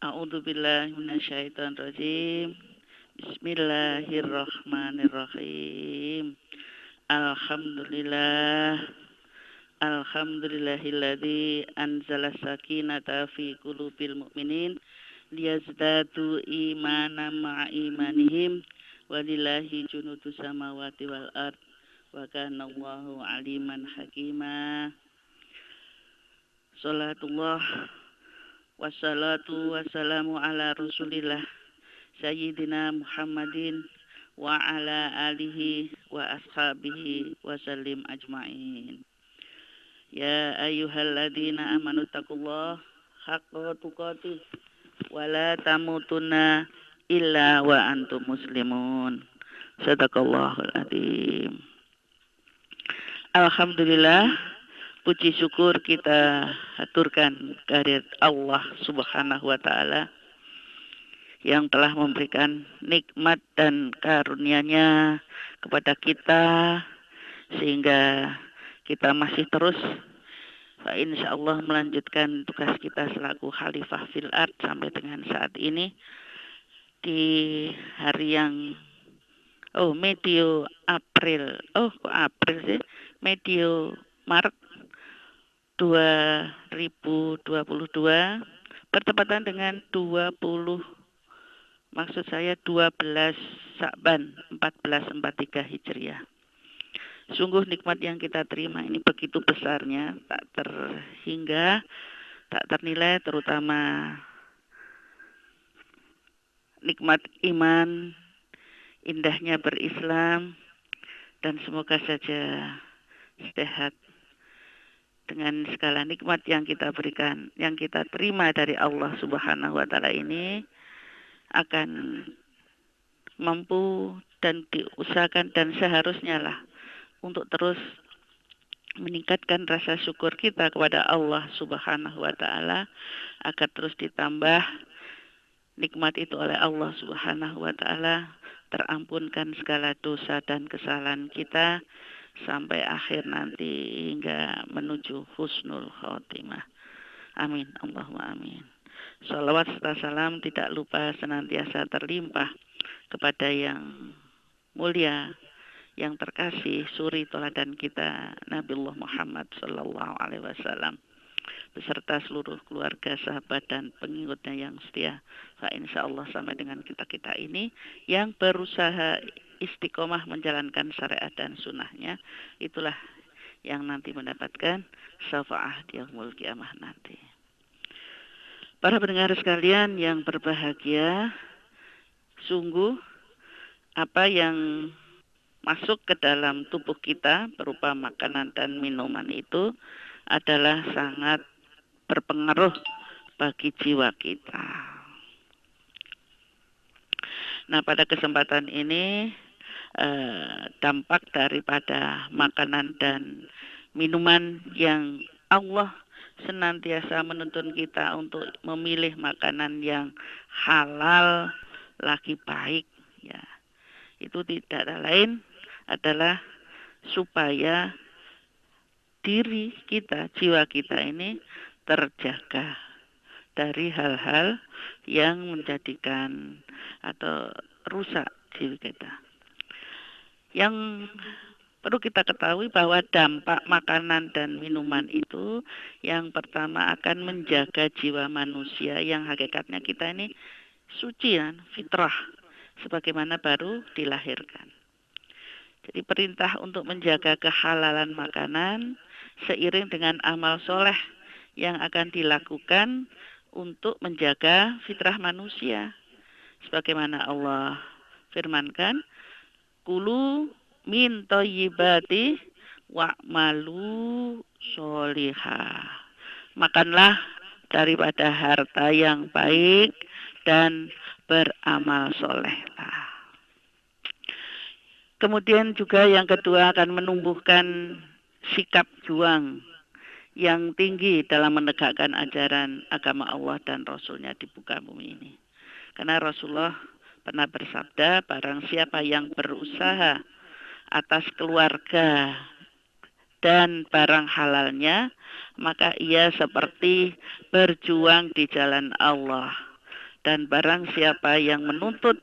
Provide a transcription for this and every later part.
A'udzubillahi minasyaitonirrajim. Bismillahirrahmanirrahim. Alhamdulillah. Alhamdulillahilladzi anzala sakinata fi qulubil mu'minin liyazdadu imanan ma'a imanihim walillahi junudus samawati wal ard wa kana Allahu aliman hakima. Salatullah wassalatu wassalamu ala Rasulillah Sayyidina Muhammadin wa ala alihi wa ashabihi wa sallim ajma'in. Ya ayyuhalladzina amanu taqullah haqqa tuqatih wa la tamutunna illa wa antum muslimun. Sadaqallahul adzim. Alhamdulillah, puji syukur kita haturkan kehadirat Allah Subhanahu wa taala yang telah memberikan nikmat dan karunia-Nya kepada kita sehingga kita masih terus insyaallah melanjutkan tugas kita selaku khalifah fil ard sampai dengan saat ini di hari yang medio April. Kok April sih? Medio Maret 2022 bertepatan dengan 12 Sya'ban 1443 Hijriah. Sungguh nikmat yang kita terima ini begitu besarnya, tak terhingga, tak ternilai, terutama nikmat iman, indahnya berislam, dan semoga saja sehat dengan segala nikmat yang kita berikan, yang kita terima dari Allah Subhanahu wa taala ini akan mampu dan diusahakan dan seharusnya lah untuk terus meningkatkan rasa syukur kita kepada Allah Subhanahu wa taala agar terus ditambah nikmat itu oleh Allah Subhanahu wa taala, terampunkan segala dosa dan kesalahan kita sampai akhir nanti hingga menuju husnul khotimah. Amin, Allahumma amin. Shalawat serta salam tidak lupa senantiasa terlimpah kepada yang mulia, yang terkasih, suri teladan kita Nabiullah Muhammad sallallahu alaihi wasallam beserta seluruh keluarga, sahabat dan pengikutnya yang setia. Insyaallah sampai dengan kita ini yang berusaha istiqomah menjalankan syariat dan sunnahnya, itulah yang nanti mendapatkan syafaat di yaumul qiyamah nanti. Para pendengar sekalian yang berbahagia, sungguh apa yang masuk ke dalam tubuh kita berupa makanan dan minuman itu adalah sangat berpengaruh bagi jiwa kita. Nah, pada kesempatan ini dampak daripada makanan dan minuman yang Allah senantiasa menuntun kita untuk memilih makanan yang halal lagi baik, ya. Itu tidak lain adalah supaya diri kita, jiwa kita ini terjaga dari hal-hal yang menjadikan atau rusak diri kita. Yang perlu kita ketahui bahwa dampak makanan dan minuman itu yang pertama akan menjaga jiwa manusia yang hakikatnya kita ini suci dan fitrah sebagaimana baru dilahirkan. Jadi perintah untuk menjaga kehalalan makanan seiring dengan amal soleh yang akan dilakukan untuk menjaga fitrah manusia. Sebagaimana Allah firmankan, kulu min thayyibati wa'malu sholihah. Makanlah daripada harta yang baik dan beramal solehlah. Kemudian juga yang kedua akan menumbuhkan sikap juang yang tinggi dalam menegakkan ajaran agama Allah dan Rasulnya di muka bumi ini. Karena Rasulullah pernah bersabda, barang siapa yang berusaha atas keluarga dan barang halalnya, maka ia seperti berjuang di jalan Allah. Dan barang siapa yang menuntut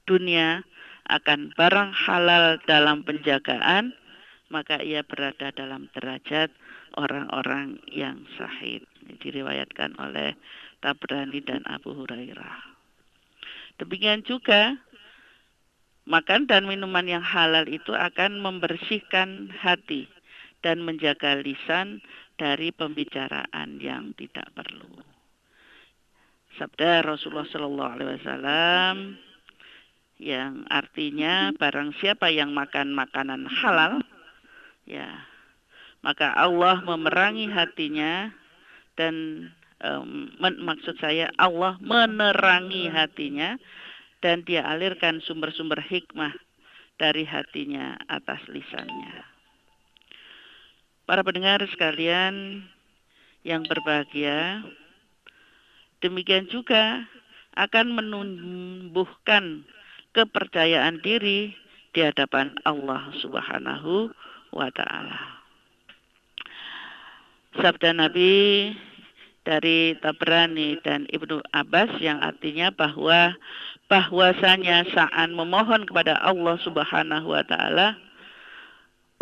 dunia akan barang halal dalam penjagaan, maka ia berada dalam derajat orang-orang yang syahid. Diriwayatkan oleh Tabrani dan Abu Hurairah. Demikian juga makan dan minuman yang halal itu akan membersihkan hati dan menjaga lisan dari pembicaraan yang tidak perlu. Sabda Rasulullah SAW yang artinya barang siapa yang makan makanan halal, ya, maka Allah memerangi hatinya dan maksud saya Allah menerangi hatinya dan dia alirkan sumber-sumber hikmah dari hatinya atas lisannya. Para pendengar sekalian yang berbahagia, demikian juga akan menumbuhkan kepercayaan diri di hadapan Allah Subhanahu wa Ta'ala. Sabda Nabi dari Tabrani dan Ibnu Abbas yang artinya bahwasanya saat memohon kepada Allah Subhanahu wa Ta'ala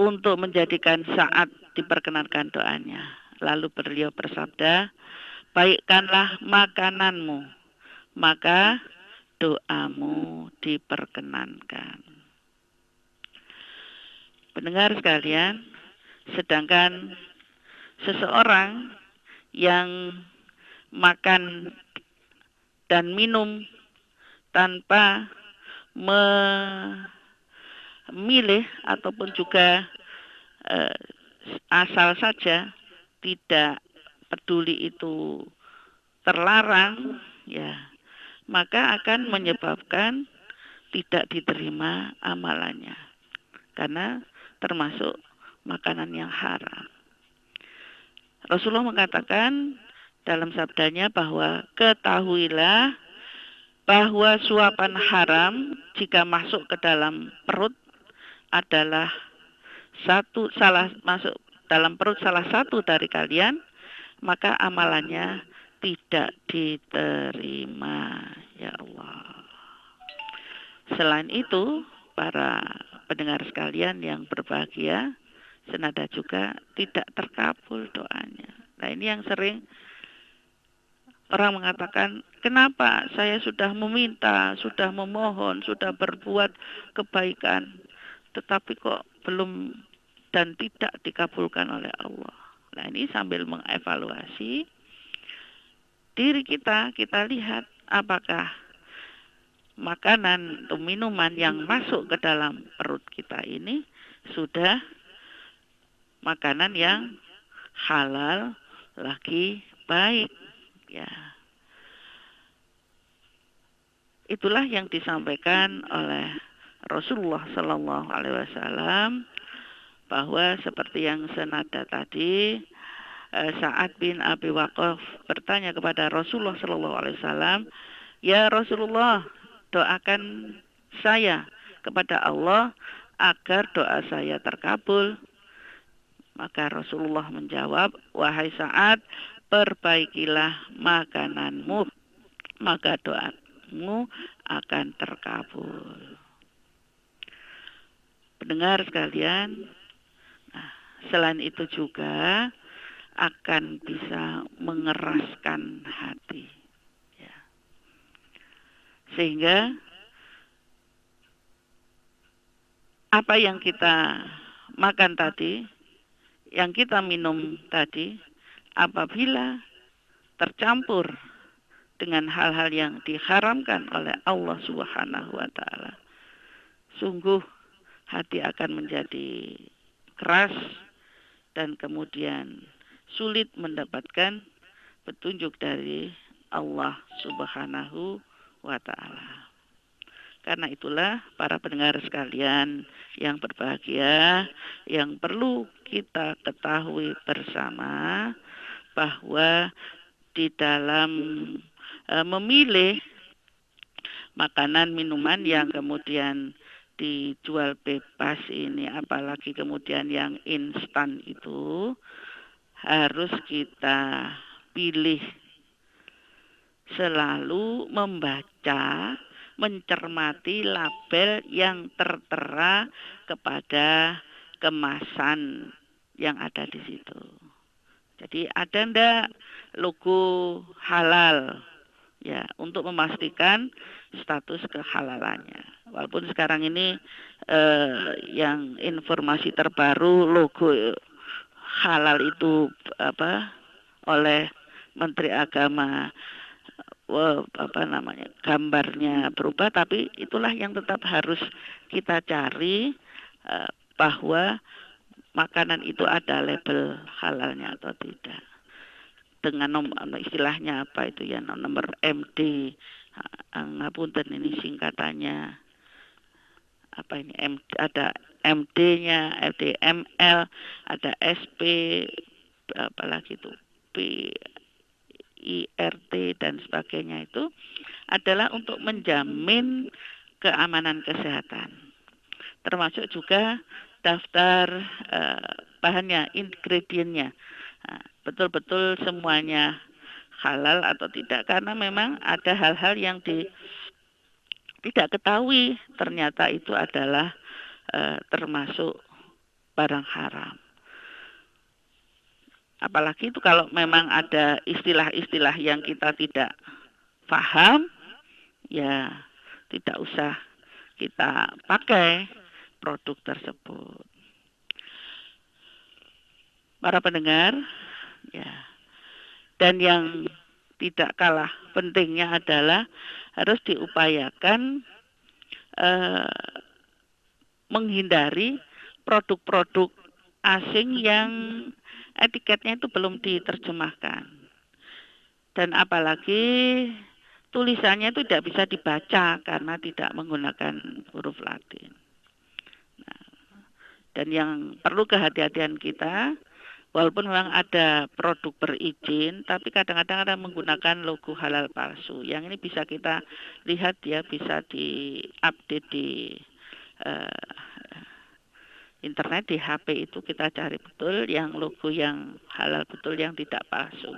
untuk menjadikan saat diperkenankan doanya. Lalu beliau bersabda, baikkanlah makananmu, maka doamu diperkenankan. Pendengar sekalian, sedangkan seseorang yang makan dan minum tanpa memilih ataupun juga asal saja, tidak peduli itu terlarang, ya, maka akan menyebabkan tidak diterima amalannya karena termasuk makanan yang haram. Rasulullah mengatakan dalam sabdanya bahwa ketahuilah bahwa suapan haram jika masuk ke dalam perut adalah masuk dalam perut salah satu dari kalian, maka amalannya tidak diterima, ya Allah. Selain itu, para pendengar sekalian yang berbahagia, senada juga tidak terkabul doanya. Nah, ini yang sering orang mengatakan, kenapa saya sudah meminta, sudah memohon, sudah berbuat kebaikan, tetapi kok belum dan tidak dikabulkan oleh Allah. Nah, ini sambil mengevaluasi diri kita lihat apakah makanan atau minuman yang masuk ke dalam perut kita ini sudah makanan yang halal lagi baik, ya. Itulah yang disampaikan oleh Rasulullah Sallallahu Alaihi Wasallam, bahwa seperti yang senada tadi, Sa'ad bin Abi Waqqas bertanya kepada Rasulullah Sallallahu Alaihi Wasallam, ya Rasulullah, doakan saya kepada Allah agar doa saya terkabul. Maka Rasulullah menjawab, wahai Sa'ad, perbaikilah makananmu, maka doamu akan terkabul. Pendengar sekalian, selain itu juga akan bisa mengeraskan hati, ya. Sehingga apa yang kita makan tadi, yang kita minum tadi, apabila tercampur dengan hal-hal yang diharamkan oleh Allah Subhanahu wa Ta'ala, sungguh hati akan menjadi keras dan kemudian sulit mendapatkan petunjuk dari Allah Subhanahu wa Ta'ala. Karena itulah para pendengar sekalian yang berbahagia, yang perlu kita ketahui bersama bahwa di dalam memilih makanan minuman yang kemudian dijual bebas ini, apalagi kemudian yang instan itu, harus kita pilih selalu membaca, mencermati label yang tertera kepada kemasan yang ada di situ. Jadi ada ndak logo halal ya untuk memastikan status kehalalannya. Walaupun sekarang ini yang informasi terbaru logo halal itu oleh Menteri Agama gambarnya berubah, tapi itulah yang tetap harus kita cari bahwa makanan itu ada label halalnya atau tidak. Dengan istilahnya apa itu ya, nomor MD, ngapunten ini singkatannya apa ini, ada MD-nya, LDML, ada SP, apalagi itu PIRT dan sebagainya, itu adalah untuk menjamin keamanan kesehatan. Termasuk juga daftar bahannya, ingredientnya, betul-betul semuanya halal atau tidak, karena memang ada hal-hal yang tidak ketahui ternyata itu adalah termasuk barang haram. Apalagi itu kalau memang ada istilah-istilah yang kita tidak paham, ya tidak usah kita pakai produk tersebut. Para pendengar, ya. Dan yang tidak kalah pentingnya adalah harus diupayakan menghindari produk-produk asing yang etiketnya itu belum diterjemahkan. Dan apalagi tulisannya itu tidak bisa dibaca karena tidak menggunakan huruf Latin. Nah, dan yang perlu kehati-hatian kita, walaupun memang ada produk berizin, tapi kadang-kadang ada menggunakan logo halal palsu. Yang ini bisa kita lihat ya, bisa diupdate di internet, di HP itu kita cari betul yang logo yang halal betul, yang tidak palsu.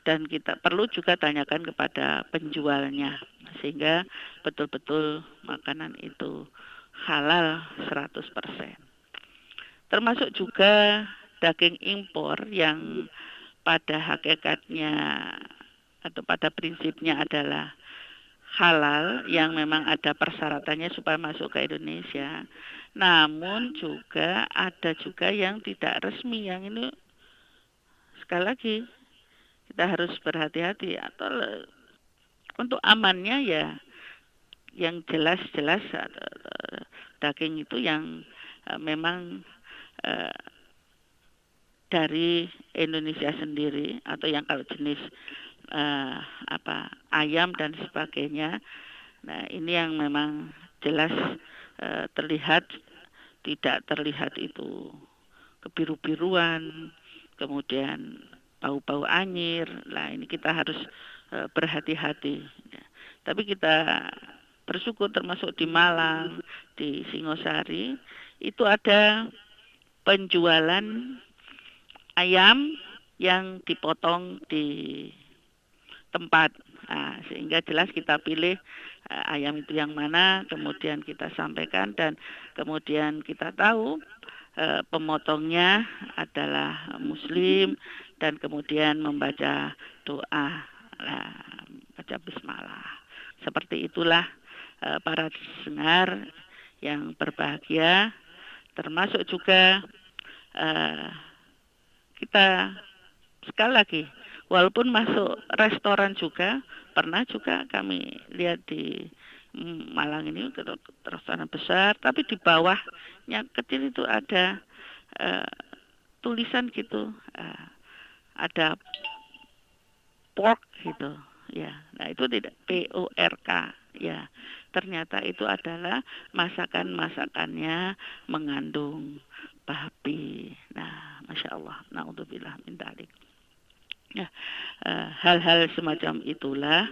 Dan kita perlu juga tanyakan kepada penjualnya sehingga betul-betul makanan itu halal 100%. Termasuk juga daging impor yang pada hakikatnya atau pada prinsipnya adalah halal, yang memang ada persyaratannya supaya masuk ke Indonesia. Namun juga ada juga yang tidak resmi, yang ini sekali lagi kita harus berhati-hati. Atau untuk amannya ya yang jelas-jelas daging itu yang memang dari Indonesia sendiri, atau yang kalau jenis ayam dan sebagainya. Nah, ini yang memang jelas terlihat, tidak terlihat itu kebiru-biruan, kemudian bau-bau anyir. Nah, ini kita harus berhati-hati. Tapi kita bersyukur termasuk di Malang, di Singosari, itu ada penjualan ayam yang dipotong di tempat. Nah, sehingga jelas kita pilih ayam itu yang mana, kemudian kita sampaikan, dan kemudian kita tahu pemotongnya adalah muslim, dan kemudian membaca doa, baca bismillah. Seperti itulah para pendengar yang berbahagia. Termasuk juga kita sekali lagi, walaupun masuk restoran juga, pernah juga kami lihat di Malang ini restoran besar, tapi di bawahnya kecil itu ada tulisan gitu, ada pork gitu, ya. Nah, itu tidak PORK, ya. Ternyata itu adalah masakannya mengandung babi. Nah, masya Allah, naudzubillah min dzalik. Ya, hal-hal semacam itulah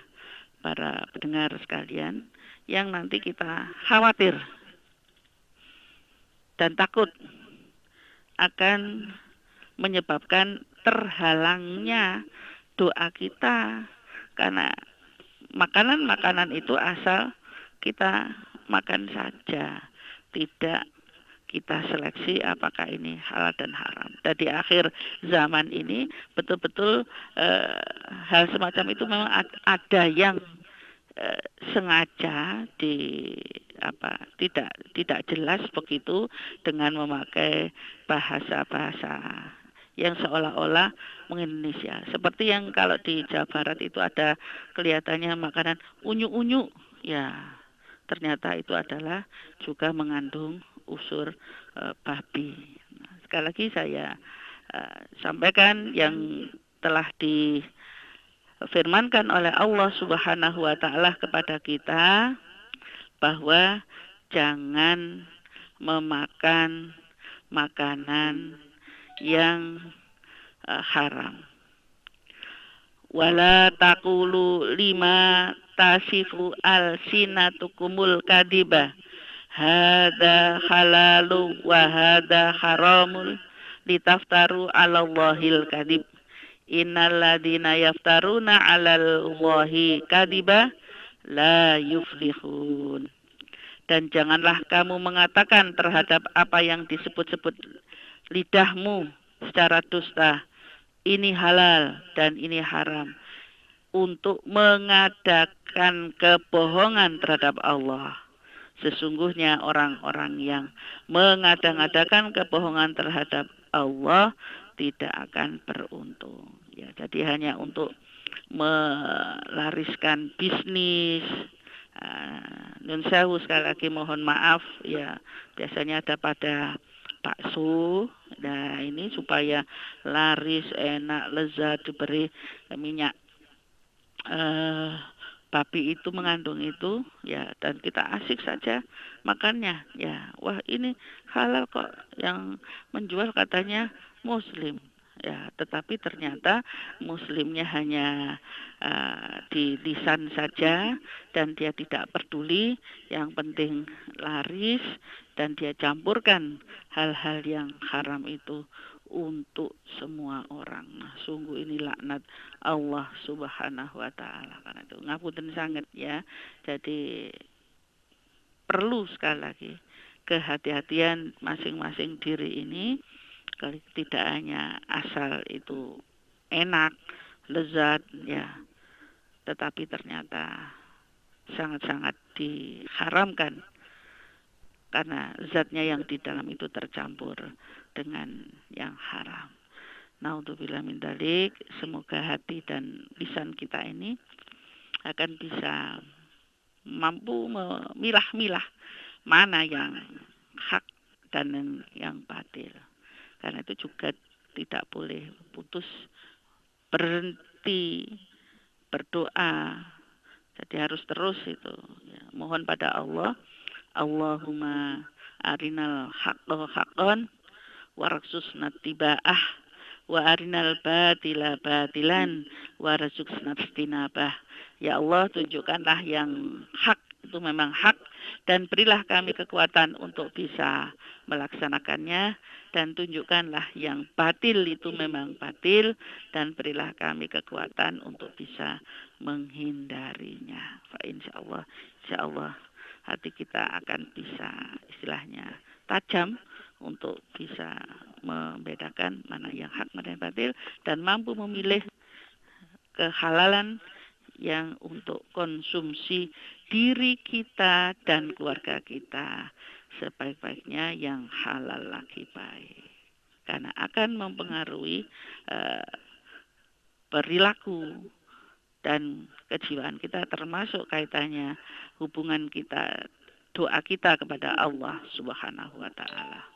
para pendengar sekalian yang nanti kita khawatir dan takut akan menyebabkan terhalangnya doa kita Karena makanan-makanan itu asal kita makan saja, tidak kita seleksi apakah ini halal dan haram. Dan di akhir zaman ini betul-betul hal semacam itu memang ada yang sengaja tidak jelas begitu dengan memakai bahasa-bahasa yang seolah-olah mengindonesia. Seperti yang kalau di Jawa Barat itu ada kelihatannya makanan unyu-unyu, ya ternyata itu adalah juga mengandung unsur babi. Nah, sekali lagi saya sampaikan yang telah difirmankan oleh Allah Subhanahu wa taala kepada kita bahwa jangan memakan makanan yang haram. Wala taqulu lima tasifu al-sinatukumul kadiba hadza halalu wa hadza haramul litaftaru 'alallahil kadib. Innal ladzina yaftaruna 'alallahi kadiba la yuflihun. Dan janganlah kamu mengatakan terhadap apa yang disebut-sebut lidahmu secara dusta, ini halal dan ini haram, untuk mengadakan kebohongan terhadap Allah. Sesungguhnya orang-orang yang mengada-ngadakan kebohongan terhadap Allah tidak akan beruntung. Ya, jadi hanya untuk melariskan bisnis. Nun sewu, sekali lagi mohon maaf ya, biasanya ada pada bakso. Nah ini supaya laris, enak, lezat, diberi minyak babi itu mengandung itu ya, dan kita asik saja makannya ya. Wah ini halal kok, yang menjual katanya muslim ya, tetapi ternyata muslimnya hanya di lisan saja dan dia tidak peduli, yang penting laris, dan dia campurkan hal-hal yang haram itu untuk semua orang. Nah, sungguh ini laknat Allah Subhanahu wa taala. Karena itu ngapunten sangat ya. Jadi perlu sekali lagi kehati-hatian masing-masing diri ini, tidak hanya asal itu enak, lezat ya, tetapi ternyata sangat-sangat diharamkan karena zatnya yang di dalam itu tercampur dengan yang haram. Naudzubillah min dzalik. Semoga hati dan lisan kita ini akan bisa mampu memilah-milah mana yang hak dan yang batil. Karena itu juga tidak boleh putus berhenti berdoa. Jadi harus terus itu ya, mohon pada Allah, Allahumma arinal haqqo haqqan warzuqna tiba'ah wa arinal batila batilan warzuqna istinabah. Ya Allah, tunjukkanlah yang hak itu memang hak, dan berilah kami kekuatan untuk bisa melaksanakannya, dan tunjukkanlah yang batil itu memang batil, dan berilah kami kekuatan untuk bisa menghindarinya. Fa insyaallah hati kita akan bisa istilahnya tajam untuk bisa membedakan mana yang hak, mana yang batil, dan mampu memilih kehalalan yang untuk konsumsi diri kita dan keluarga kita, sebaik-baiknya yang halal lagi baik. Karena akan mempengaruhi perilaku dan kejiwaan kita, termasuk kaitannya hubungan kita, doa kita kepada Allah Subhanahu wa taala.